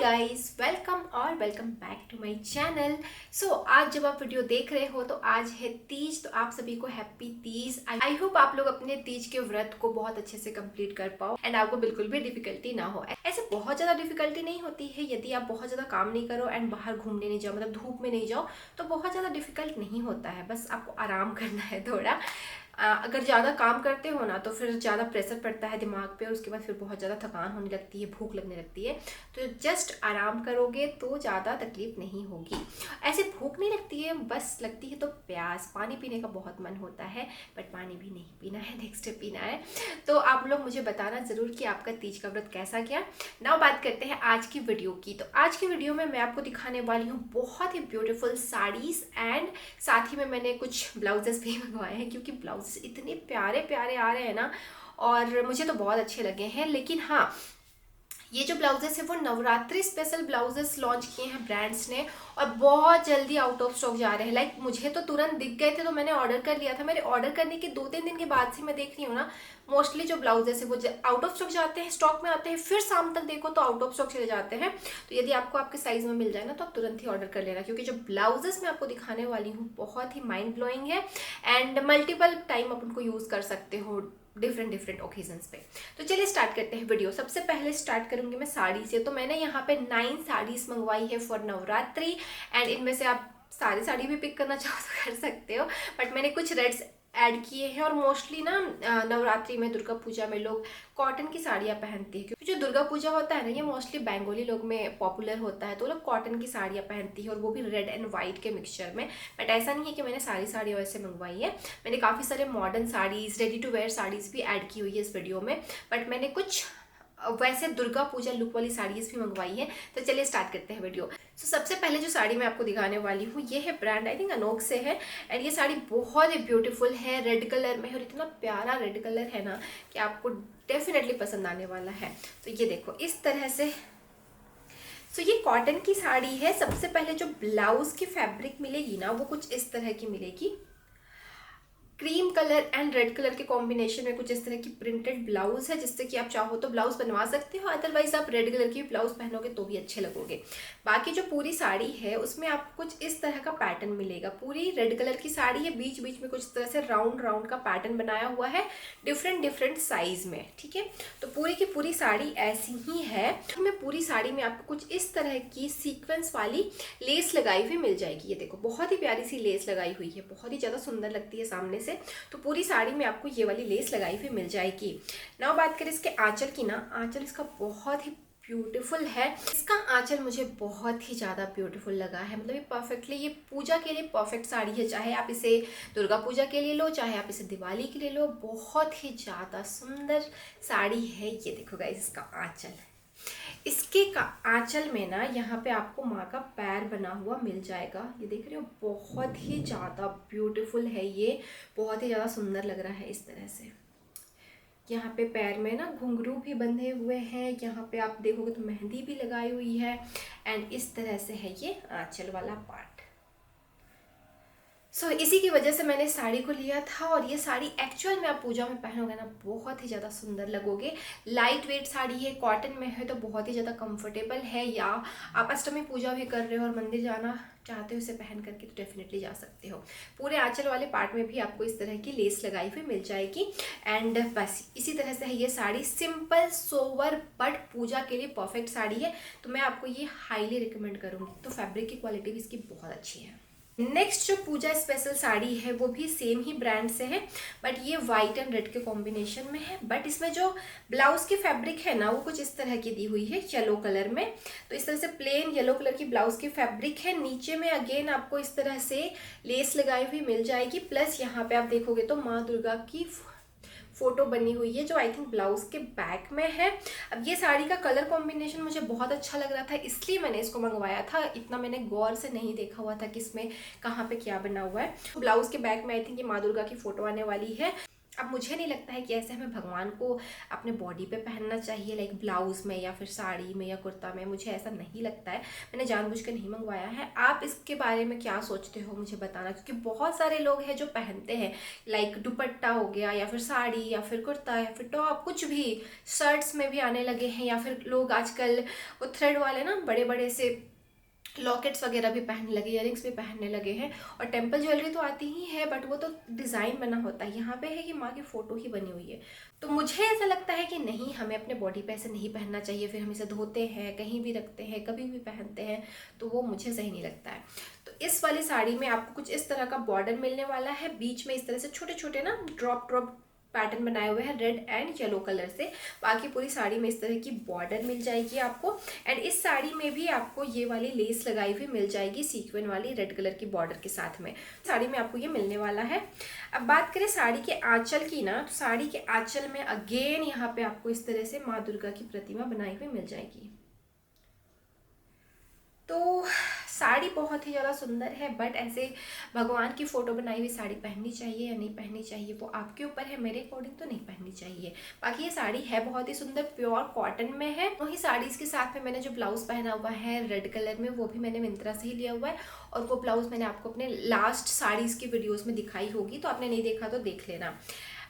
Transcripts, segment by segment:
Guys, welcome back to my channel. So आज जब आप वीडियो देख रहे हो तो आज है तीज, तो आप सभी को हैप्पी तीज। आई होप आप लोग अपने तीज के व्रत को बहुत अच्छे से कंप्लीट कर पाओ एंड आपको बिल्कुल भी डिफिकल्टी ना हो। ऐसे बहुत ज़्यादा डिफिकल्टी नहीं होती है यदि आप बहुत ज़्यादा काम नहीं करो एंड बाहर घूमने नहीं जाओ, मतलब धूप में नहीं जाओ, तो बहुत ज़्यादा डिफिकल्ट नहीं होता है। बस आपको आराम करना है थोड़ा। अगर ज़्यादा काम करते हो ना तो फिर ज़्यादा प्रेशर पड़ता है दिमाग पे और उसके बाद फिर बहुत ज़्यादा थकान होने लगती है, भूख लगने लगती है। तो जस्ट आराम करोगे तो ज़्यादा तकलीफ नहीं होगी। ऐसे भूख नहीं लगती है, बस लगती है तो प्यास, पानी पीने का बहुत मन होता है, बट पानी भी नहीं पीना है, नेक्स्ट पीना है। तो आप लोग मुझे बताना ज़रूर कि आपका तीज का व्रत कैसा गया। नाउ बात करते हैं आज की वीडियो की। तो आज की वीडियो में मैं आपको दिखाने वाली हूँ बहुत ही ब्यूटीफुल साड़ीज़ एंड साथ ही में मैंने कुछ ब्लाउजेस भी मंगवाए हैं, क्योंकि ब्लाउजेस इतने प्यारे प्यारे आ रहे हैं ना, और मुझे तो बहुत अच्छे लगे हैं। लेकिन हाँ, ये जो ब्लाउजेस है वो नवरात्रि स्पेशल ब्लाउजेस लॉन्च किए हैं ब्रांड्स ने और बहुत जल्दी आउट ऑफ स्टॉक जा रहे हैं। लाइक मुझे तो तुरंत दिख गए थे तो मैंने ऑर्डर कर लिया था। मेरे ऑर्डर करने के 2-3 दिन के बाद से मैं देख रही हूँ ना, मोस्टली जो ब्लाउजेस है वो आउट ऑफ स्टॉक जाते हैं, स्टॉक में आते हैं, फिर शाम तक देखो तो आउट ऑफ स्टॉक चले जाते हैं। तो यदि आपको आपके साइज में मिल जाए ना तो आप तुरंत ही ऑर्डर कर लेना, क्योंकि जो ब्लाउजेस मैं आपको दिखाने वाली हूँ बहुत ही माइंड ब्लोइंग है एंड मल्टीपल टाइम आप उनको यूज़ कर सकते हो डिफरेंट ओकेजन्स पे। तो चलिए स्टार्ट करते हैं वीडियो। सबसे पहले स्टार्ट करूंगी मैं साड़ी से। तो मैंने यहाँ पे 9 साड़ीज मंगवाई है फॉर नवरात्रि एंड इनमें से आप सारी साड़ी भी पिक करना चाहो तो कर सकते हो, बट मैंने कुछ रेड्स ऐड किए हैं। और मोस्टली ना नवरात्रि में, दुर्गा पूजा में लोग कॉटन की साड़ियाँ पहनती है, क्योंकि जो दुर्गा पूजा होता है ना ये मोस्टली बंगाली लोग में पॉपुलर होता है, तो लोग कॉटन की साड़ियाँ पहनती है और वो भी रेड एंड वाइट के मिक्सचर में। बट ऐसा नहीं है कि मैंने सारी साड़ियाँ वैसे मंगवाई है, मैंने काफ़ी सारे modern saris, ready to wear saris भी ऐड की हुई है इस वीडियो में, बट मैंने कुछ वैसे दुर्गा पूजा लुक वाली साड़ीज़ भी मंगवाई है। तो चलिए स्टार्ट करते हैं वीडियो। तो सबसे पहले जो साड़ी मैं आपको दिखाने वाली हूँ ये है ब्रांड, आई थिंक अनोख से है, एंड ये साड़ी बहुत ही ब्यूटीफुल है, रेड कलर में है और इतना प्यारा रेड कलर है ना कि आपको डेफिनेटली पसंद आने वाला है। तो ये देखो इस तरह से। सो ये कॉटन की साड़ी है। सबसे पहले जो ब्लाउज की फैब्रिक मिलेगी ना वो कुछ इस तरह की मिलेगी, cream colour and red colour के कॉम्बिनेशन में कुछ इस तरह की प्रिंटेड ब्लाउज है, जिससे कि आप चाहो तो ब्लाउज बनवा सकते हो, अदरवाइज आप रेड कलर की ब्लाउज पहनोगे तो भी अच्छे लगोगे। बाकी जो पूरी साड़ी है उसमें आपको कुछ इस तरह का पैटर्न मिलेगा। पूरी रेड कलर की साड़ी है, बीच बीच में कुछ इस तरह से राउंड राउंड का पैटर्न बनाया हुआ है डिफरेंट साइज में, ठीक है। तो पूरी की पूरी साड़ी ऐसी ही है। में पूरी साड़ी में आपको कुछ इस तरह की सीक्वेंस वाली लेस लगाई हुई मिल जाएगी। ये देखो बहुत ही प्यारी सी लेस लगाई हुई है, बहुत ही ज़्यादा सुंदर लगती है सामने से। तो पूरी साड़ी में आपको ये वाली लेस लगाई हुई मिल जाएगी। नाउ बात करें इसके आंचल की ना, आंचल इसका बहुत ही ब्यूटीफुल है। इसका आंचल मुझे बहुत ही ज़्यादा ब्यूटीफुल लगा है, मतलब ये परफेक्टली, ये पूजा के लिए परफेक्ट साड़ी है। चाहे आप इसे दुर्गा पूजा के लिए लो, चाहे आप इसे दिवाली के लिए लो, बहुत ही ज़्यादा सुंदर साड़ी है। ये देखो गाइस इसका आंचल, इसके आंचल में ना यहाँ पे आपको माँ का पैर बना हुआ मिल जाएगा। ये देख रहे हो, बहुत ही ज़्यादा ब्यूटीफुल है, ये बहुत ही ज़्यादा सुंदर लग रहा है इस तरह से। यहाँ पे पैर में ना घुंघरू भी बंधे हुए हैं, यहाँ पे आप देखोगे तो मेहंदी भी लगाई हुई है एंड इस तरह से है ये आंचल वाला पार्ट। सो इसी की वजह से मैंने साड़ी को लिया था, और ये साड़ी एक्चुअल में आप पूजा में पहनोगे ना बहुत ही ज़्यादा सुंदर लगोगे। लाइट वेट साड़ी है, कॉटन में है, तो बहुत ही ज़्यादा कंफर्टेबल है। या आप अष्टमी पूजा भी कर रहे हो और मंदिर जाना चाहते हो इसे पहन करके, तो डेफिनेटली जा सकते हो। पूरे आंचल वाले पार्ट में भी आपको इस तरह की लेस लगाई हुई मिल जाएगी एंड बस इसी तरह से है ये साड़ी। सिंपल सोवर बट पूजा के लिए परफेक्ट साड़ी है, तो मैं आपको ये हाईली रिकमेंड करूँगी। तो फैब्रिक की क्वालिटी भी इसकी बहुत अच्छी है। नेक्स्ट जो पूजा स्पेशल साड़ी है वो भी सेम ही ब्रांड से है, बट ये वाइट एंड रेड के कॉम्बिनेशन में है। बट इसमें जो ब्लाउज की फैब्रिक है ना वो कुछ इस तरह की दी हुई है येलो कलर में। तो इस तरह से प्लेन येलो कलर की ब्लाउज की फैब्रिक है। नीचे में अगेन आपको इस तरह से लेस लगाई हुई मिल जाएगी, प्लस यहाँ पे आप देखोगे तो माँ दुर्गा की फोटो बनी हुई है, जो आई थिंक ब्लाउज के बैक में है। अब ये साड़ी का कलर कॉम्बिनेशन मुझे बहुत अच्छा लग रहा था, इसलिए मैंने इसको मंगवाया था। इतना मैंने गौर से नहीं देखा हुआ था कि इसमें कहाँ पे क्या बना हुआ है। ब्लाउज के बैक में आई थिंक ये माँ दुर्गा की फोटो आने वाली है। अब मुझे नहीं लगता है कि ऐसे हमें भगवान को अपने बॉडी पे पहनना चाहिए, लाइक ब्लाउज में या फिर साड़ी में या कुर्ता में, मुझे ऐसा नहीं लगता है। मैंने जानबूझ के नहीं मंगवाया है। आप इसके बारे में क्या सोचते हो मुझे बताना, क्योंकि बहुत सारे लोग हैं जो पहनते हैं, लाइक दुपट्टा हो गया या फिर साड़ी या फिर कुर्ता या फिर टॉप, कुछ भी शर्ट्स में भी आने लगे हैं, या फिर लोग आजकल वो थ्रेड वाले ना बड़े बड़े से लॉकेट्स वगैरह भी पहनने लगे, इयरिंग्स भी पहनने लगे हैं। और टेम्पल ज्वेलरी तो आती ही है, बट वो तो डिज़ाइन बना होता है, यहाँ पे है कि माँ की फ़ोटो ही बनी हुई है। तो मुझे ऐसा लगता है कि नहीं, हमें अपने बॉडी पे ऐसे नहीं पहनना चाहिए, फिर हम इसे धोते हैं, कहीं भी रखते हैं, कभी भी पहनते हैं, तो वो मुझे सही नहीं लगता है। तो इस वाली साड़ी में आपको कुछ इस तरह का बॉर्डर मिलने वाला है, बीच में इस तरह से छोटे छोटे ना ड्रॉप ड्रॉप पैटर्न बनाए हुए हैं रेड एंड येलो कलर से। बाकी पूरी साड़ी में इस तरह की बॉर्डर मिल जाएगी आपको। एंड इस साड़ी में भी आपको ये वाली लेस लगाई हुई मिल जाएगी सीक्वेंस वाली रेड कलर की बॉर्डर के साथ में। साड़ी में आपको ये मिलने वाला है। अब बात करें साड़ी के आंचल की ना, तो साड़ी के आंचल में अगेन यहाँ पे आपको इस तरह से माँ दुर्गा की प्रतिमा बनाई हुई मिल जाएगी। तो साड़ी बहुत ही ज़्यादा सुंदर है, बट ऐसे भगवान की फ़ोटो बनाई हुई साड़ी पहननी चाहिए या नहीं पहननी चाहिए वो आपके ऊपर है। मेरे अकॉर्डिंग तो नहीं पहननी चाहिए। बाकी ये साड़ी है बहुत ही सुंदर, प्योर कॉटन में है। वही साड़ी के साथ में मैंने जो ब्लाउज़ पहना हुआ है रेड कलर में, वो भी मैंने मिंत्रा से ही लिया हुआ है। और वो ब्लाउज़ मैंने आपको अपने लास्ट साड़ीज़ की वीडियोज़ में दिखाई होगी, तो आपने नहीं देखा तो देख लेना।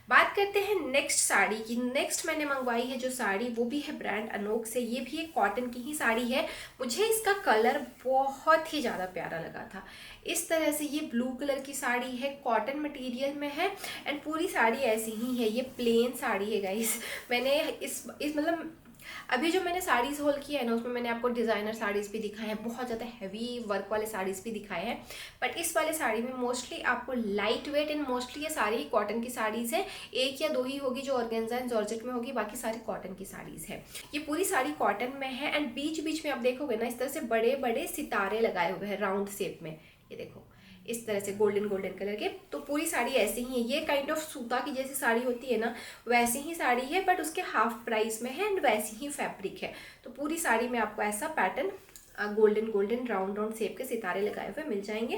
बात करते हैं नेक्स्ट साड़ी की। नेक्स्ट मैंने मंगवाई है जो साड़ी, वो भी है ब्रांड अनोख से। ये भी एक कॉटन की ही साड़ी है। मुझे इसका कलर बहुत ही ज़्यादा प्यारा लगा था। इस तरह से ये ब्लू कलर की साड़ी है, कॉटन मटेरियल में है। एंड पूरी साड़ी ऐसी ही है, ये प्लेन साड़ी है गाइस। मैंने इस मतलब अभी जो मैंने साड़ीज़ होल किया है ना, उसमें मैंने आपको डिज़ाइनर साड़ीज़ भी दिखाए हैं, बहुत ज़्यादा हैवी वर्क वाले साड़ीज़ भी दिखाए हैं। बट इस वाले साड़ी में मोस्टली आपको लाइट वेट एंड मोस्टली ये सारी ही कॉटन की साड़ीज़ हैं। एक या दो ही होगी जो ऑर्गेन्जा एंड जॉर्जेट में होगी, बाकी सारी कॉटन की साड़ीज़ है। ये पूरी साड़ी कॉटन में है। एंड बीच बीच में आप देखोगे ना, इस तरह से बड़े बड़े सितारे लगाए हुए हैं राउंड शेप में, ये देखो इस तरह से गोल्डन गोल्डन कलर के। तो पूरी साड़ी ऐसी ही है। ये काइंड ऑफ सूता की जैसी साड़ी होती है ना, वैसी ही साड़ी है, बट उसके हाफ प्राइस में है एंड वैसी ही फैब्रिक है। तो पूरी साड़ी में आपको ऐसा pattern golden golden round round shape के सितारे लगाए हुए मिल जाएंगे।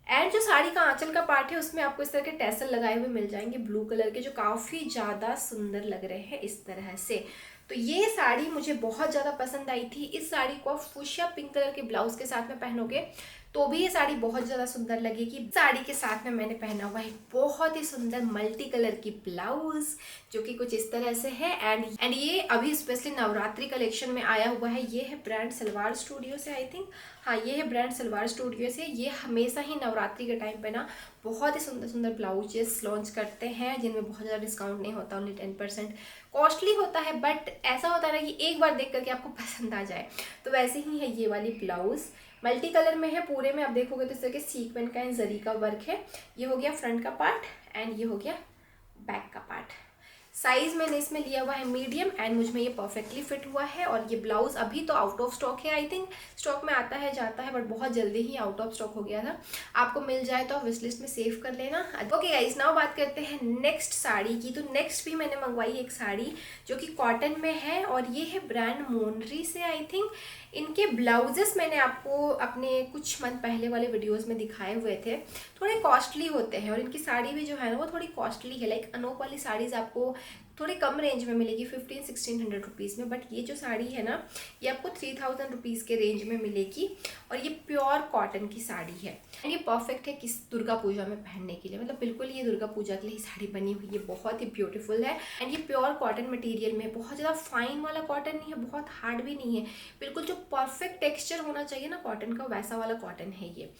एंड जो साड़ी का आंचल का पार्ट है, उसमें आपको इस तरह के टैसल लगाए हुए मिल जाएंगे ब्लू कलर के, जो काफ़ी ज़्यादा सुंदर लग रहे हैं इस तरह से। तो ये साड़ी मुझे बहुत ज़्यादा पसंद आई थी। इस साड़ी को आप फुशिया पिंक कलर के ब्लाउज के साथ में पहनोगे तो भी ये साड़ी बहुत ज़्यादा सुंदर लगेगी। साड़ी के साथ में मैंने पहना हुआ है बहुत ही सुंदर मल्टी कलर की ब्लाउज, जो कि कुछ इस तरह से है। एंड ये अभी स्पेशली नवरात्रि कलेक्शन में आया हुआ है। ये है ब्रांड सलवार स्टूडियो से, आई थिंक, हाँ ये है ब्रांड सलवार स्टूडियो से। ये हमेशा ही नवरात्रि के टाइम पे ना बहुत ही सुंदर सुंदर ब्लाउजेस लॉन्च करते हैं, जिनमें बहुत ज़्यादा डिस्काउंट नहीं होता, ओनली 10%। कॉस्टली होता है, बट ऐसा होता है ना कि एक बार देख करके आपको पसंद आ जाए। तो वैसे ही है ये वाली ब्लाउज़, मल्टी कलर में है। पूरे में आप देखोगे तो इस तरह के सीक्वेंस का एंड जरी का वर्क है। ये हो गया फ्रंट का पार्ट एंड ये हो गया बैक का पार्ट। साइज़ मैंने इसमें लिया हुआ है मीडियम एंड मुझ में ये परफेक्टली फिट हुआ है। और ये ब्लाउज़ अभी तो आउट ऑफ स्टॉक है, आई थिंक स्टॉक में आता है जाता है, बट बहुत जल्दी ही आउट ऑफ स्टॉक हो गया था। आपको मिल जाए तो आप विश लिस्ट में सेव कर लेना। ओके गाइस, नाउ बात करते हैं नेक्स्ट साड़ी की। तो नेक्स्ट भी मैंने मंगवाई एक साड़ी जो कि कॉटन में है, और ये है ब्रांड मोनरी से, आई थिंक। इनके ब्लाउजेस मैंने आपको अपने कुछ मंथ पहले वाले वीडियोस में दिखाए हुए थे। थोड़े कॉस्टली होते हैं और इनकी साड़ी भी जो है ना वो थोड़ी कॉस्टली है। लाइक अनोख वाली साड़ीज़ आपको थोड़ी कम रेंज में मिलेगी 1500-1600 रुपीज़ में, बट ये जो साड़ी है ना ये आपको 3000 रुपीज़ के रेंज में मिलेगी। और ये प्योर कॉटन की साड़ी है। ये परफेक्ट है किस दुर्गा पूजा में पहनने के लिए, मतलब बिल्कुल ये दुर्गा पूजा के लिए ही साड़ी बनी हुई है। बहुत ही ब्यूटीफुल है एंड ये प्योर कॉटन मटेरियल में, बहुत ज़्यादा फाइन वाला कॉटन नहीं है, बहुत हार्ड भी नहीं है, बिल्कुल जो परफेक्ट टेक्सचर होना चाहिए ना कॉटन का, वैसा वाला कॉटन है ये।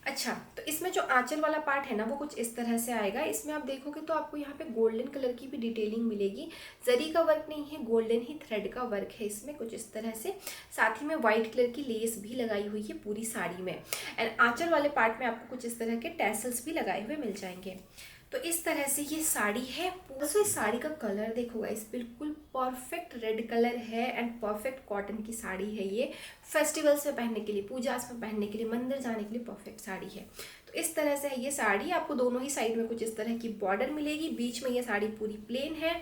अच्छा, तो इसमें जो आंचल वाला पार्ट है ना वो कुछ इस तरह से आएगा। इसमें आप देखोगे तो आपको यहाँ पे गोल्डन कलर की भी डिटेलिंग मिलेगी। जरी का वर्क नहीं है, गोल्डन ही थ्रेड का वर्क है इसमें कुछ इस तरह से। साथ ही में वाइट कलर की लेस भी लगाई हुई है पूरी साड़ी में। एंड आंचल वाले पार्ट में आपको कुछ इस तरह के टैसल्स भी लगाए हुए मिल जाएंगे। तो इस तरह से ये साड़ी है। तो इस साड़ी का कलर देखो गाइस, बिल्कुल परफेक्ट रेड कलर है एंड परफेक्ट कॉटन की साड़ी है ये। फेस्टिवल्स में पहनने के लिए, पूजा में पहनने के लिए, मंदिर जाने के लिए परफेक्ट साड़ी है। तो तो इस तरह से है ये साड़ी। आपको दोनों ही साइड में कुछ इस तरह की बॉर्डर मिलेगी, बीच में ये साड़ी पूरी प्लेन है।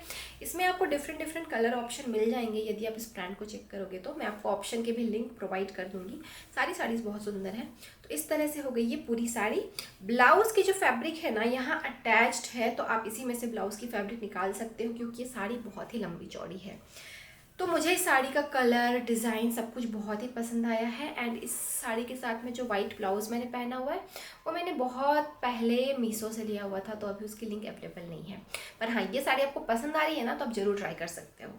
इसमें आपको डिफरेंट डिफरेंट कलर ऑप्शन मिल जाएंगे। यदि आप इस ब्रांड को चेक करोगे तो मैं आपको ऑप्शन के भी लिंक प्रोवाइड कर दूंगी। सारी साड़ीज़ बहुत सुंदर है। तो इस तरह से हो गई ये पूरी साड़ी। ब्लाउज़ की जो फैब्रिक है ना यहाँ अटैच्ड है, तो आप इसी में से ब्लाउज़ की फैब्रिक निकाल सकते हो, क्योंकि ये साड़ी बहुत ही लंबी चौड़ी है। तो मुझे इस साड़ी का कलर, डिज़ाइन सब कुछ बहुत ही पसंद आया है। एंड इस साड़ी के साथ में जो वाइट ब्लाउज़ मैंने पहना हुआ है वो मैंने बहुत पहले मीशो से लिया हुआ था, तो अभी उसकी लिंक अवेलेबल नहीं है। पर हाँ, ये साड़ी आपको पसंद आ रही है ना, तो आप ज़रूर ट्राई कर सकते हो।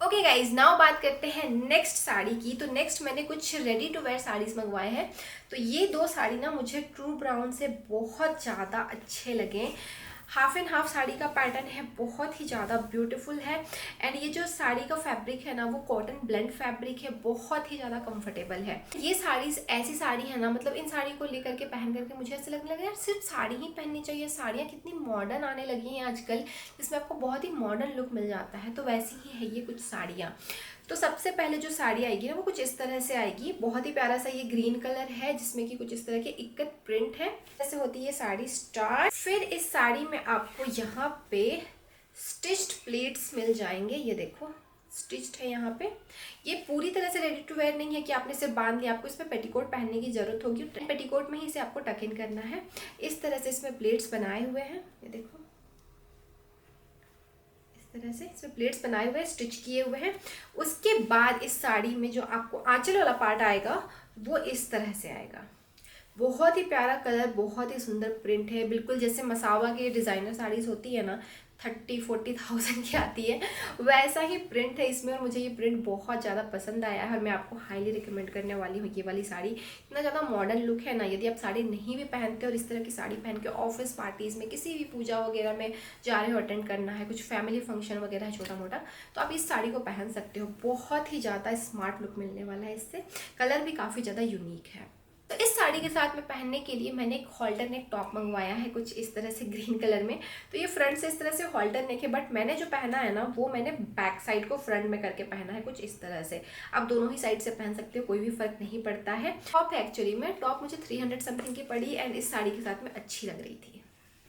ओके गाइज, नाउ बात करते हैं नेक्स्ट साड़ी की। तो नेक्स्ट मैंने कुछ रेडी टू वेयर साड़ीज़ मंगवाए हैं। तो ये 2 साड़ी ना मुझे ट्रू ब्राउन से बहुत ज़्यादा अच्छे लगे। हाफ एंड हाफ साड़ी का पैटर्न है, बहुत ही ज़्यादा ब्यूटीफुल है। एंड ये जो साड़ी का फैब्रिक है ना वो कॉटन ब्लेंड फैब्रिक है, बहुत ही ज़्यादा कंफर्टेबल है। ये साड़ीज़ ऐसी साड़ी है ना, मतलब इन साड़ी को लेकर के पहन करके मुझे ऐसा लगने लगा यार सिर्फ साड़ी ही पहननी चाहिए। साड़ियाँ कितनी मॉडर्न आने लगी हैं आजकल, जिसमें आपको बहुत ही मॉडर्न लुक मिल जाता है। तो वैसी ही है ये कुछ साड़ियाँ। तो सबसे पहले जो साड़ी आएगी ना वो कुछ इस तरह से आएगी। बहुत ही प्यारा सा ये ग्रीन कलर है, जिसमें कि कुछ इस तरह के इक्कत प्रिंट है। ऐसे होती है साड़ी स्टार्ट। फिर इस साड़ी में आपको यहाँ पे स्टिच्ड प्लेट्स मिल जाएंगे। ये देखो स्टिच्ड है यहाँ पे। ये पूरी तरह से रेडी टू वेयर नहीं है कि आपने सिर्फ बांध लिया, आपको इसमें पेटीकोट पहनने की जरूरत होगी। पेटीकोट में ही इसे आपको टक इन करना है। इस तरह से इसमें प्लेट्स बनाए हुए हैं, ये देखो तरह से इसमें प्लेट्स बनाए हुए हैं, स्टिच किए हुए हैं। उसके बाद इस साड़ी में जो आपको आंचल वाला पार्ट आएगा वो इस तरह से आएगा। बहुत ही प्यारा कलर, बहुत ही सुंदर प्रिंट है, बिल्कुल जैसे मसावा के डिज़ाइनर साड़ीज़ होती है ना 30-40,000 की आती है, वैसा ही प्रिंट है इसमें। और मुझे ये प्रिंट बहुत ज़्यादा पसंद आया है और मैं आपको हाईली रिकमेंड करने वाली हूँ ये वाली साड़ी। इतना ज़्यादा मॉडर्न लुक है ना, यदि आप साड़ी नहीं भी पहनते और इस तरह की साड़ी पहन के ऑफिस पार्टीज़ में किसी भी पूजा वगैरह में जा रहे हो, अटेंड करना है, कुछ फैमिली फंक्शन वगैरह है छोटा मोटा, तो आप इस साड़ी को पहन सकते हो। बहुत ही ज़्यादा स्मार्ट लुक मिलने वाला है इससे। कलर भी काफ़ी ज़्यादा यूनिक है। तो इस साड़ी के साथ में पहनने के लिए मैंने एक हॉल्टर नेक टॉप मंगवाया है, कुछ इस तरह से ग्रीन कलर में। तो ये फ्रंट से इस तरह से हॉल्टर नेक है, बट मैंने जो पहना है ना वो मैंने बैक साइड को फ्रंट में करके पहना है, कुछ इस तरह से। आप दोनों ही साइड से पहन सकते हो, कोई भी फर्क नहीं पड़ता है। टॉप है एक्चुअली में, टॉप मुझे 300 समथिंग की पड़ी एंड इस साड़ी के साथ में अच्छी लग रही थी।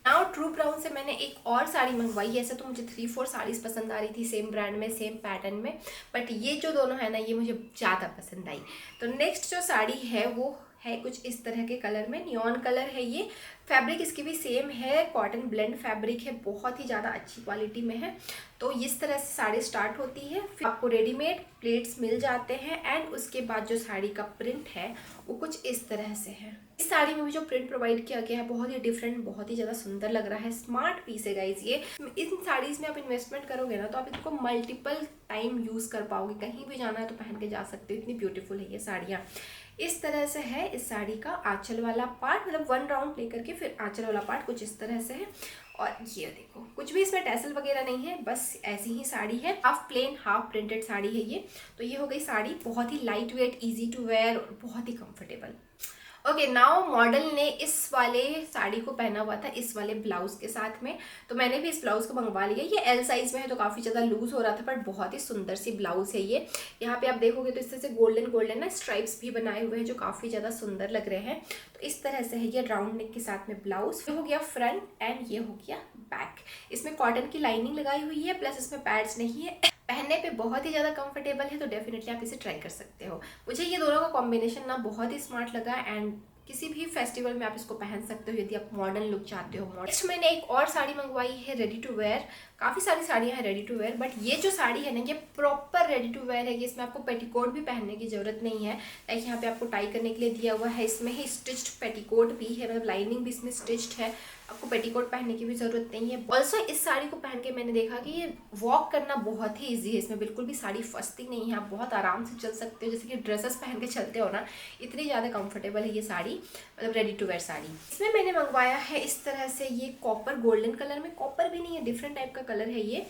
नाउ ट्रू ब्राउन से मैंने एक और साड़ी मंगवाई। ऐसे तो मुझे 3-4 साड़ीज़ पसंद आ रही थी सेम ब्रांड में, सेम पैटर्न में, बट ये जो दोनों है ना ये मुझे ज़्यादा पसंद आई। तो नेक्स्ट जो साड़ी है वो है कुछ इस तरह के कलर में, नियॉन कलर है ये। फैब्रिक इसकी भी सेम है, कॉटन ब्लेंड फैब्रिक है, बहुत ही ज़्यादा अच्छी क्वालिटी में है। तो इस तरह से साड़ी स्टार्ट होती है। फिर आपको रेडीमेड प्लेट्स मिल जाते हैं एंड उसके बाद जो साड़ी का प्रिंट है वो कुछ इस तरह से है। इस साड़ी में भी जो प्रिंट प्रोवाइड किया गया है बहुत ही डिफरेंट, बहुत ही ज़्यादा सुंदर लग रहा है। स्मार्ट पीस है गाइज ये। इन साड़ीज़ में आप इन्वेस्टमेंट करोगे ना तो आप इनको मल्टीपल टाइम यूज़ कर पाओगे, कहीं भी जाना है तो पहन के जा सकते हो। इतनी ब्यूटीफुल है ये साड़ियाँ। इस तरह से है इस साड़ी का आंचल वाला पार्ट, मतलब 1 राउंड लेकर के फिर आंचल वाला पार्ट कुछ इस तरह से है। और ये देखो कुछ भी इसमें टैसल वगैरह नहीं है, बस ऐसी ही साड़ी है। Half plain half printed sari है ये। तो ये हो गई साड़ी, बहुत ही light weight, easy to wear और बहुत ही कंफर्टेबल। ओके, नाउ मॉडल ने इस वाले साड़ी को पहना हुआ था इस वाले ब्लाउज के साथ में, तो मैंने भी इस ब्लाउज को मंगवा लिया। ये एल साइज में है तो काफ़ी ज़्यादा लूज हो रहा था, बट बहुत ही सुंदर सी ब्लाउज है ये। यहाँ पे आप देखोगे तो इस तरह से गोल्डन गोल्डन ना स्ट्राइप्स भी बनाए हुए हैं जो काफ़ी ज़्यादा सुंदर लग रहे हैं। तो इस तरह से है ये राउंड नेक के साथ में ब्लाउज। ये हो गया फ्रंट एंड ये हो गया बैक। इसमें कॉटन की लाइनिंग लगाई हुई है, प्लस इसमें पैड्स नहीं है। पहनने पे बहुत ही ज़्यादा कंफर्टेबल है, तो डेफिनेटली आप इसे ट्राई कर सकते हो। मुझे ये दोनों का कॉम्बिनेशन ना बहुत ही स्मार्ट लगा एंड किसी भी फेस्टिवल में आप इसको पहन सकते हो यदि आप मॉडर्न लुक चाहते हो। नेक्स्ट मैंने एक और साड़ी मंगवाई है रेडी टू वेयर। काफ़ी सारी साड़ियाँ हैं रेडी टू वेयर, बट ये जो साड़ी है ना ये प्रॉपर रेडी टू वेयर है। कि इसमें आपको पेटीकोट भी पहनने की ज़रूरत नहीं है। लाइक यहाँ पे आपको टाई करने के लिए दिया हुआ है, इसमें ही स्टिच्ड पेटीकोट भी है, मतलब लाइनिंग भी इसमें स्टिच्ड है। आपको पेटीकोट पहनने की भी ज़रूरत नहीं है। ऑल्सो इस साड़ी को पहन के मैंने देखा कि ये वॉक करना बहुत ही ईजी है। इसमें बिल्कुल भी साड़ी फंसती नहीं है, आप बहुत आराम से चल सकते हो, जैसे कि ड्रेसेस पहन के चलते हो ना, इतनी ज़्यादा कंफर्टेबल है ये साड़ी, मतलब रेडी टू वेयर साड़ी। इसमें मैंने मंगवाया है इस तरह से ये कॉपर गोल्डन कलर में, कॉपर भी नहीं है, डिफरेंट टाइप का कलर है ये,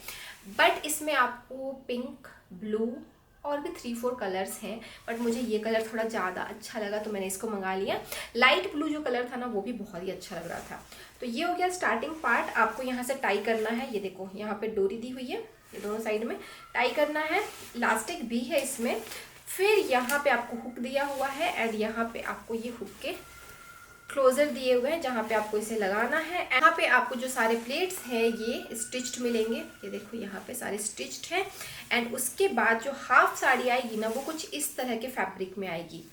बट इसमें आपको पिंक, ब्लू और भी 3-4 कलर्स हैं, बट मुझे ये कलर थोड़ा ज़्यादा अच्छा लगा तो मैंने इसको मंगा लिया। लाइट ब्लू जो कलर था ना वो भी बहुत ही अच्छा लग रहा था। तो ये हो गया स्टार्टिंग पार्ट। आपको यहाँ से टाई करना है, ये देखो यहाँ पे डोरी दी हुई है, ये दोनों साइड में टाई करना है, इलास्टिक भी है इसमें। फिर यहाँ पे आपको हुक दिया हुआ है एंड यहाँ पे आपको ये हुक के क्लोजर दिए हुए हैं जहाँ पे आपको इसे लगाना है। यहाँ पे आपको जो सारे प्लेट्स हैं ये स्टिच्ड मिलेंगे, ये देखो यहाँ पे सारे स्टिच्ड हैं। एंड उसके बाद जो हाफ साड़ी आएगी ना वो कुछ इस तरह के फैब्रिक में आएगी,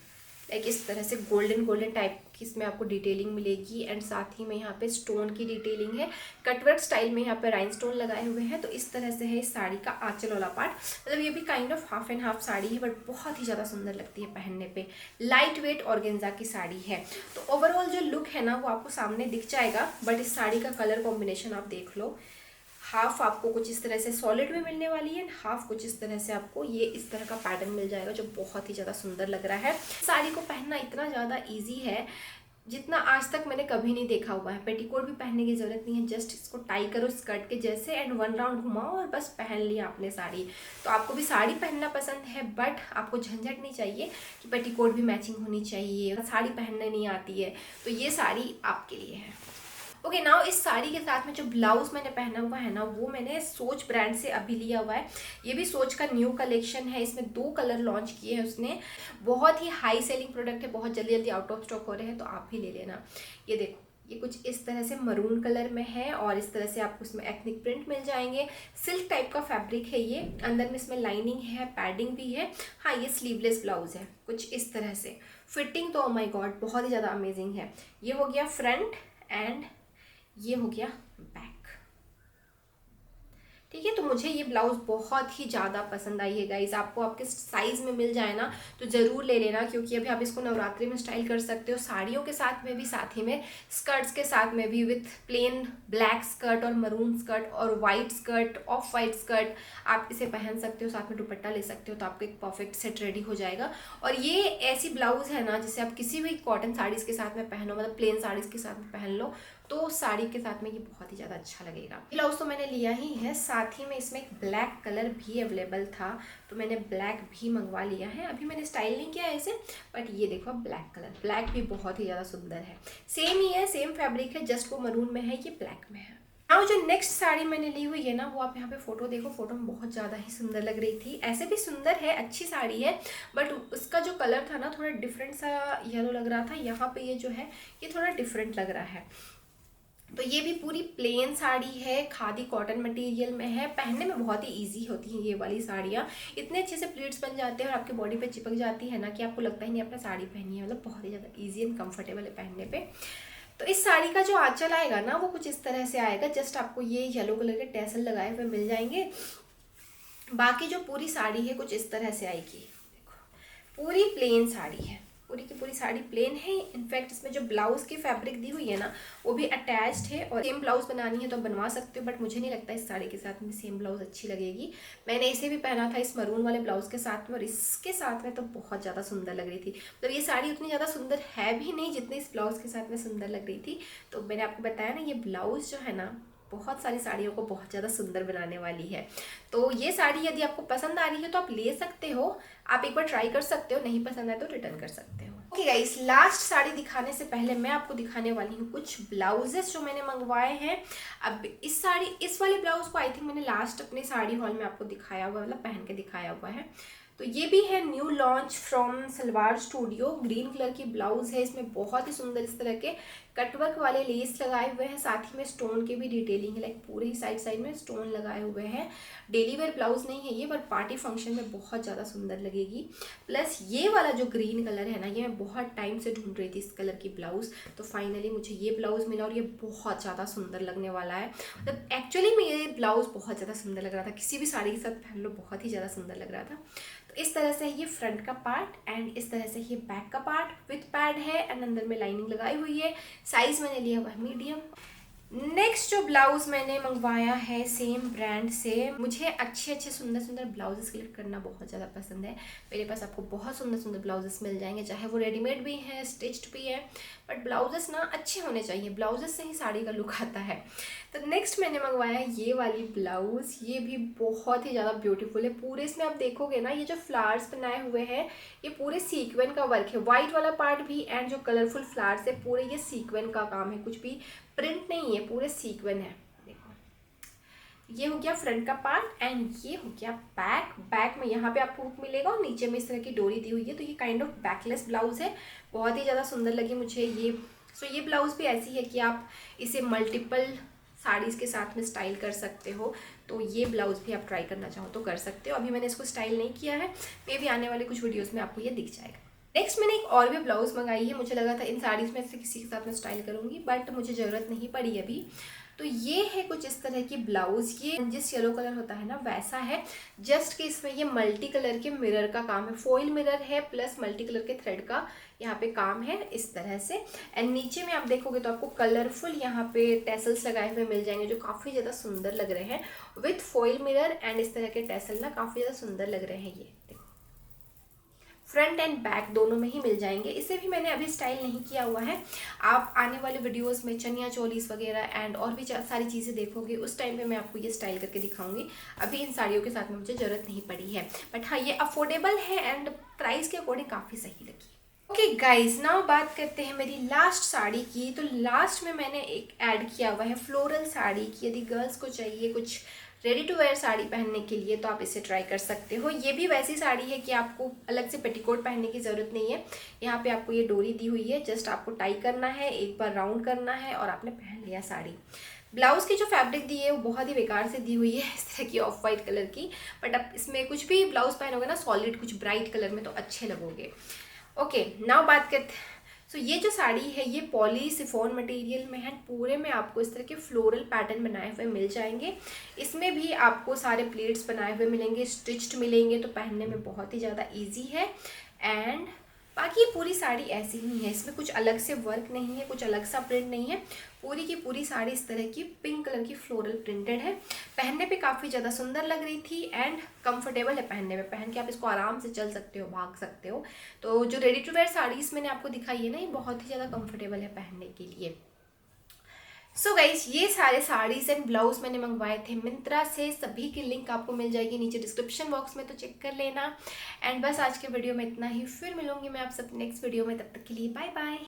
लाइक इस तरह से गोल्डन गोल्डन टाइप की इसमें आपको डिटेलिंग मिलेगी। एंड साथ ही में यहाँ पे स्टोन की डिटेलिंग है, कटवर्क स्टाइल में यहाँ पे राइनस्टोन लगाए हुए हैं। तो इस तरह से है इस साड़ी का आंचल वाला पार्ट। मतलब ये भी kind of half and half sari है, बट बहुत ही ज़्यादा सुंदर लगती है पहनने पे। लाइट वेट ऑर्गेन्जा की साड़ी है। तो ओवरऑल जो लुक है ना वो आपको सामने दिख जाएगा, बट इस साड़ी का कलर कॉम्बिनेशन आप देख लो। हाफ आपको कुछ इस तरह से सॉलिड में मिलने वाली है, हाफ कुछ इस तरह से आपको ये इस तरह का पैटर्न मिल जाएगा जो बहुत ही ज़्यादा सुंदर लग रहा है। साड़ी को पहनना इतना ज़्यादा इजी है जितना आज तक मैंने कभी नहीं देखा हुआ है। पेटीकोट भी पहनने की ज़रूरत नहीं है, जस्ट इसको टाई करो स्कर्ट के जैसे एंड 1 राउंड घुमाओ और बस पहन लिया आपने साड़ी। तो आपको भी साड़ी पहनना पसंद है, बट आपको झंझट नहीं चाहिए कि पेटीकोट भी मैचिंग होनी चाहिए, साड़ी पहनने नहीं आती है, तो ये साड़ी आपके लिए है। ओके नाउ इस साड़ी के साथ में जो ब्लाउज मैंने पहना हुआ है ना वो मैंने सोच ब्रांड से अभी लिया हुआ है। ये भी सोच का न्यू कलेक्शन है, इसमें 2 कलर लॉन्च किए हैं उसने। बहुत ही हाई सेलिंग प्रोडक्ट है, बहुत जल्दी जल्दी आउट ऑफ स्टॉक हो रहे हैं, तो आप भी ले लेना। ये देखो ये कुछ इस तरह से मरून कलर में है और इस तरह से आपको इसमें एथनिक प्रिंट मिल जाएंगे। सिल्क टाइप का फैब्रिक है ये, अंदर में इसमें लाइनिंग है, पैडिंग भी है। हाँ ये स्लीवलेस ब्लाउज है कुछ इस तरह से। फिटिंग तो ओ माय गॉड बहुत ही ज़्यादा अमेजिंग है। ये हो गया फ्रंट एंड ये हो गया बैक। ठीक है, तो मुझे ये ब्लाउज बहुत ही ज़्यादा पसंद आई है गाइज। आपको आपके साइज़ में मिल जाए ना तो ज़रूर ले लेना, क्योंकि अभी आप इसको नवरात्रि में स्टाइल कर सकते हो, साड़ियों के साथ में भी, साथ ही में स्कर्ट्स के साथ में भी, विथ प्लेन ब्लैक स्कर्ट और मरून स्कर्ट और white skirt, of white skirt आप इसे पहन सकते हो, साथ में दुपट्टा ले सकते हो, तो आपका एक परफेक्ट सेट रेडी हो जाएगा। और ये ऐसी ब्लाउज है ना जिसे आप किसी भी कॉटन साड़ीज़ के साथ में पहनो, मतलब प्लेन साड़ीज़ के साथ में पहन लो तो साड़ी के साथ में ये बहुत ही ज़्यादा अच्छा लगेगा। ब्लाउज तो मैंने लिया ही है, साथ ही में इसमें एक ब्लैक कलर भी अवेलेबल था तो मैंने ब्लैक भी मंगवा लिया है। अभी मैंने स्टाइल नहीं किया है इसे, बट ये देखो ब्लैक कलर, ब्लैक भी बहुत ही ज़्यादा सुंदर है। सेम ही है, सेम फैब्रिक है, जस्ट वो मरून में है, ये ब्लैक में है। और जो नेक्स्ट साड़ी मैंने ली हुई है ना वो आप यहाँ पे फोटो देखो, फोटो में बहुत ज़्यादा ही सुंदर लग रही थी। ऐसे भी सुंदर है, अच्छी साड़ी है, बट उसका जो कलर था ना थोड़ा डिफरेंट सा येलो लग रहा था। यहाँ पे ये जो है ये थोड़ा डिफरेंट लग रहा है। तो ये भी पूरी प्लेन साड़ी है, खादी कॉटन मटेरियल में है, पहनने में बहुत ही इजी होती हैं ये वाली साड़ियाँ। इतने अच्छे से प्लीट्स बन जाते हैं और आपके बॉडी पे चिपक जाती है ना कि आपको लगता ही नहीं आपने साड़ी पहनी है। मतलब बहुत ही ज़्यादा इजी एंड कंफर्टेबल है पहनने पे। तो इस साड़ी का जो आंचल आएगा ना वो कुछ इस तरह से आएगा, जस्ट आपको ये येलो कलर के टैसल लगाए हुए मिल जाएंगे। बाकी जो पूरी साड़ी है कुछ इस तरह से आएगी। देखो पूरी प्लेन साड़ी है, पूरी की पूरी साड़ी प्लेन है। इनफैक्ट इसमें जो ब्लाउज की फैब्रिक दी हुई है ना वो भी अटैच्ड है, और सेम ब्लाउज बनानी है तो बनवा सकते हो, बट मुझे नहीं लगता इस साड़ी के साथ में सेम ब्लाउज अच्छी लगेगी। मैंने इसे भी पहना था इस मरून वाले ब्लाउज के साथ में, और इसके साथ में तो बहुत ज़्यादा सुंदर लग रही थी। मतलब ये साड़ी उतनी ज़्यादा सुंदर है भी नहीं जितनी इस ब्लाउज के साथ में सुंदर लग रही थी। तो मैंने आपको बताया ना ये ब्लाउज जो है ना बहुत सारी साड़ियों को बहुत ज़्यादा सुंदर बनाने वाली है। तो ये साड़ी यदि आपको पसंद आ रही है तो आप ले सकते हो, आप एक बार ट्राई कर सकते हो, नहीं पसंद आए तो रिटर्न कर सकते हो। ओके गाइस, लास्ट साड़ी दिखाने से पहले मैं आपको दिखाने वाली हूँ कुछ ब्लाउजेस जो मैंने मंगवाए हैं। अब इस वाले ब्लाउज को आई थिंक मैंने लास्ट अपने साड़ी हॉल में आपको दिखाया हुआ, मतलब पहन के दिखाया हुआ है। तो ये भी है new launch from salwar studio, green colour की ब्लाउज है। इसमें बहुत ही सुंदर इस तरह के कटवर्क वाले लेस लगाए हुए हैं, साथ ही में स्टोन के भी डिटेलिंग है, लाइक पूरे ही साइड साइड में स्टोन लगाए हुए हैं। डेली वेयर ब्लाउज नहीं है ये, पर पार्टी फंक्शन में बहुत ज़्यादा सुंदर लगेगी। प्लस ये वाला जो ग्रीन कलर है ना, ये मैं बहुत टाइम से ढूंढ रही थी इस कलर की ब्लाउज, तो फाइनली मुझे ये ब्लाउज मिला और ये बहुत ज़्यादा सुंदर लगने वाला है। मतलब एक्चुअली में ये ब्लाउज बहुत ज़्यादा सुंदर लग रहा था, किसी भी साड़ी के साथ पहन लो बहुत ही ज़्यादा सुंदर लग रहा था। तो इस तरह से ये फ्रंट का पार्ट एंड इस तरह से ये बैक का पार्ट विथ पैड है एंड अंदर में लाइनिंग लगाई हुई है। साइज मैंने लिया हुआ है मीडियम। नेक्स्ट जो ब्लाउज मैंने मंगवाया है सेम ब्रांड से, मुझे अच्छे सुंदर सुंदर ब्लाउजेस सिलेक्ट करना बहुत ज़्यादा पसंद है। मेरे पास आपको बहुत सुंदर सुंदर ब्लाउजेस मिल जाएंगे, चाहे वो रेडीमेड भी हैं, स्टिच्ड भी है, बट ब्लाउजेस ना अच्छे होने चाहिए, ब्लाउजेस से ही साड़ी का लुक आता है। तो नेक्स्ट मैंने मंगवाया है ये वाली ब्लाउज, ये भी बहुत ही ज़्यादा ब्यूटीफुल है। पूरे इसमें आप देखोगे ना ये जो फ्लावर्स बनाए हुए हैं ये पूरे सीक्वेंस का वर्क है, वाइट वाला पार्ट भी एंड जो कलरफुल फ्लावर्स है पूरे ये सीक्वेंस का काम है, कुछ भी प्रिंट नहीं है, पूरे सीक्वेंस है। देखो ये हो गया फ्रंट का पार्ट एंड ये हो गया बैक। बैक में यहाँ पे आपको हुक मिलेगा और नीचे में इस तरह की डोरी दी हुई है। तो ये काइंड ऑफ बैकलेस ब्लाउज है, बहुत ही ज़्यादा सुंदर लगी मुझे ये सो ये ब्लाउज़ भी ऐसी है कि आप इसे मल्टीपल साड़ीज़ के साथ में स्टाइल कर सकते हो। तो ये ब्लाउज़ भी आप ट्राई करना चाहो तो कर सकते हो। अभी मैंने इसको स्टाइल नहीं किया है, मे भी आने वाले कुछ वीडियोज़ में आपको ये दिख जाएगा। नेक्स्ट मैंने एक और भी ब्लाउज़ मंगाई है। मुझे लगा था इन साड़ीज़ में से किसी के साथ मैं स्टाइल करूँगी, बट मुझे ज़रूरत नहीं पड़ी अभी। तो ये है कुछ इस तरह की ब्लाउज़। ये जिस येलो कलर होता है ना वैसा है, जस्ट कि इसमें ये मल्टी कलर के मिरर का काम है, फॉइल मिरर है प्लस मल्टी कलर के थ्रेड का यहाँ पे काम है इस तरह से। एंड नीचे में आप देखोगे तो आपको कलरफुल यहाँ पे टेसल्स लगाए हुए मिल जाएंगे जो काफ़ी ज़्यादा सुंदर लग रहे हैं। विथ फॉइल मिरर एंड इस तरह के टेसल ना काफ़ी ज़्यादा सुंदर लग रहे हैं। ये देखो, फ्रंट एंड बैक दोनों में ही मिल जाएंगे। इसे भी मैंने अभी स्टाइल नहीं किया हुआ है। आप आने वाले वीडियोस में चनिया चोलीस वगैरह एंड और भी सारी चीज़ें देखोगे, उस टाइम पे मैं आपको ये स्टाइल करके दिखाऊंगी। अभी इन साड़ियों के साथ में मुझे ज़रूरत नहीं पड़ी है, बट हाँ ये अफोर्डेबल है एंड प्राइस के अकॉर्डिंग काफ़ी सही लगी। ओके गाइज, नाउ बात करते हैं मेरी लास्ट साड़ी की। तो लास्ट में मैंने एक ऐड किया हुआ है फ्लोरल साड़ी की। यदि गर्ल्स को चाहिए कुछ रेडी टू वेयर साड़ी पहनने के लिए तो आप इसे ट्राई कर सकते हो। ये भी वैसी साड़ी है कि आपको अलग से पेटीकोट पहनने की ज़रूरत नहीं है। यहाँ पे आपको ये डोरी दी हुई है, जस्ट आपको टाई करना है, एक बार राउंड करना है और आपने पहन लिया साड़ी। ब्लाउज़ की जो फैब्रिक दी है वो बहुत ही बेकार से दी हुई है, इस तरह की ऑफ वाइट कलर की। बट आप इसमें कुछ भी ब्लाउज़ पहनोगे ना सॉलिड कुछ ब्राइट कलर में तो अच्छे लगोगे। ओके, नाउ बात करते। सो ये जो साड़ी है ये पॉली सिफॉन मटेरियल में है। पूरे में आपको इस तरह के फ्लोरल पैटर्न बनाए हुए मिल जाएंगे। इसमें भी आपको सारे प्लेट्स बनाए हुए मिलेंगे, स्टिच्ड मिलेंगे, तो पहनने में बहुत ही ज़्यादा इजी है। एंड बाकी ये पूरी साड़ी ऐसी ही है, इसमें कुछ अलग से वर्क नहीं है, कुछ अलग सा प्रिंट नहीं है। पूरी की पूरी साड़ी इस तरह की पिंक कलर की फ्लोरल प्रिंटेड है। पहनने पे काफ़ी ज़्यादा सुंदर लग रही थी एंड कंफर्टेबल है पहनने में। पहन के आप इसको आराम से चल सकते हो, भाग सकते हो। तो जो रेडी टू वेयर साड़ीज़ मैंने आपको दिखाई है ना, ये बहुत ही ज़्यादा कंफर्टेबल है पहनने के लिए। सो गाइज, ये सारे साड़ीज़ एंड ब्लाउज मैंने मंगवाए थे मिंत्रा से। सभी की लिंक आपको मिल जाएगी नीचे डिस्क्रिप्शन बॉक्स में, तो चेक कर लेना। एंड बस आज के वीडियो में इतना ही। फिर मिलूंगी मैं आप सब नेक्स्ट वीडियो में, तब तक के लिए बाय बाय।